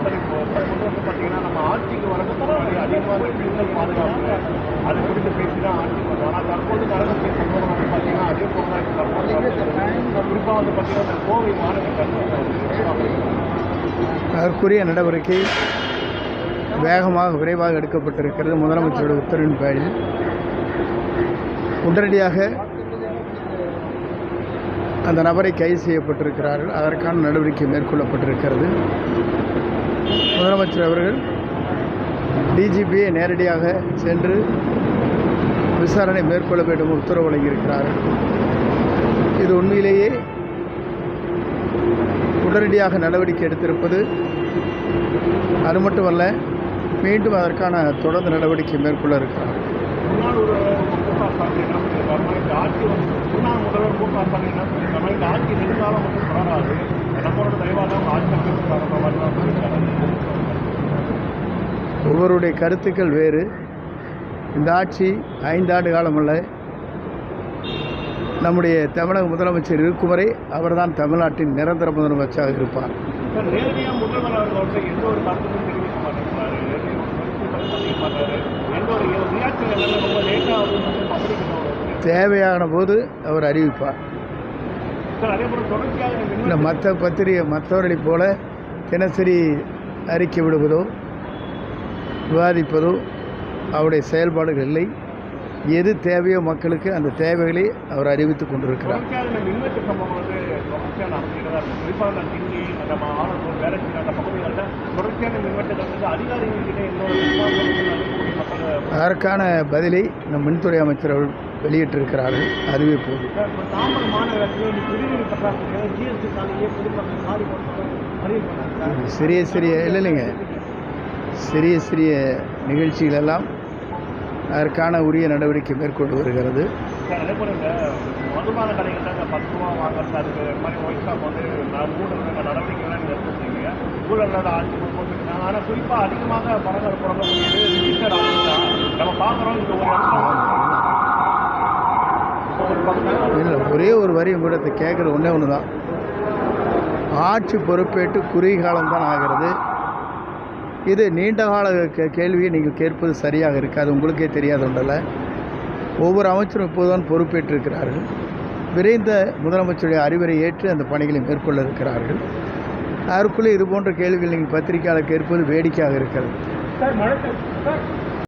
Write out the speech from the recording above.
Sir இப்போ பார்த்தீங்கன்னா நம்ம ஆட்சிக்கு வரதுக்கு முன்னாடி அதிகமாக பெண்கள் பாதுகாப்பு அது குறித்து பேசி தான் ஆட்சிக்கு வரும். ஆனால் தற்போது நடக்கக்கூடிய சம்பவம் வந்து பார்த்தீங்கன்னா அதே போல தான் தற்போது குறிப்பாக வந்து பார்த்தீங்கன்னா அந்த கோவை மாநகர அதற்குரிய நடவடிக்கை வேகமாக விரைவாக எடுக்கப்பட்டிருக்கிறது. முதலமைச்சருடைய உத்தரவின் பேரில் உடனடியாக அந்த நபரை கைது செய்யப்பட்டிருக்கிறார்கள். அதற்கான நடவடிக்கை மேற்கொள்ளப்பட்டிருக்கிறது. முதலமைச்சர் அவர்கள் டிஜிபியை நேரடியாக சென்று விசாரணை மேற்கொள்ள வேண்டும் உத்தரவு வழங்கியிருக்கிறார்கள். இது உண்மையிலேயே உடனடியாக நடவடிக்கை எடுத்திருப்பது அது மட்டுமல்ல, மீண்டும் அதற்கான தொடர்ந்து நடவடிக்கை மேற்கொள்ள இருக்கிறார். ஒவ்வொருடைய கருத்துக்கள் வேறு. இந்த ஆட்சி 5 ஆண்டு காலமல்ல, நம்முடைய தமிழக முதலமைச்சர் இருக்கும் வரை அவர்தான் தமிழ்நாட்டின் நிரந்தர முதலமைச்சராக இருப்பார். தேவையான போது அவர் அறிவிப்பார். இல்லை, மற்றவர்களைப் போல தினசரி அறிக்கை விடுவதோ விவாதிப்பதோ அவருடைய செயல்பாடுகள் இல்லை. எது தேவையோ மக்களுக்கு அந்த தேவைகளை அவர் அறிவித்துக் கொண்டிருக்கிறார். அதற்கான பதிலை நம் மின்துறை அமைச்சர் அவர்கள் வெளியிட்டிருக்கிறார்கள். அதுவே போதும். இல்லைங்க, சிறிய நிகழ்ச்சிகளெல்லாம் அதற்கான உரிய நடவடிக்கை மேற்கொண்டு வருகிறது. இல்லை, ஒரே ஒரு வரி உங்களிடத்தை கேட்குறது ஒன்று தான். ஆட்சி பொறுப்பேற்று குறுகிய காலம்தான் ஆகிறது. இது நீண்டகால கேள்வியை நீங்கள் கேட்பது சரியாக இருக்காது. உங்களுக்கே தெரியாது ஒன்றல்ல. ஒவ்வொரு அமைச்சரும் இப்போதுதான் பொறுப்பேற்றிருக்கிறார்கள். விரைந்த முதலமைச்சருடைய அறிவுரை ஏற்று அந்த பணிகளை மேற்கொள்ள இருக்கிறார்கள். அதற்குள்ளே இது போன்ற கேள்விகள் நீங்கள் பத்திரிகையாளர் கேட்பது வேடிக்கையாக இருக்கிறது.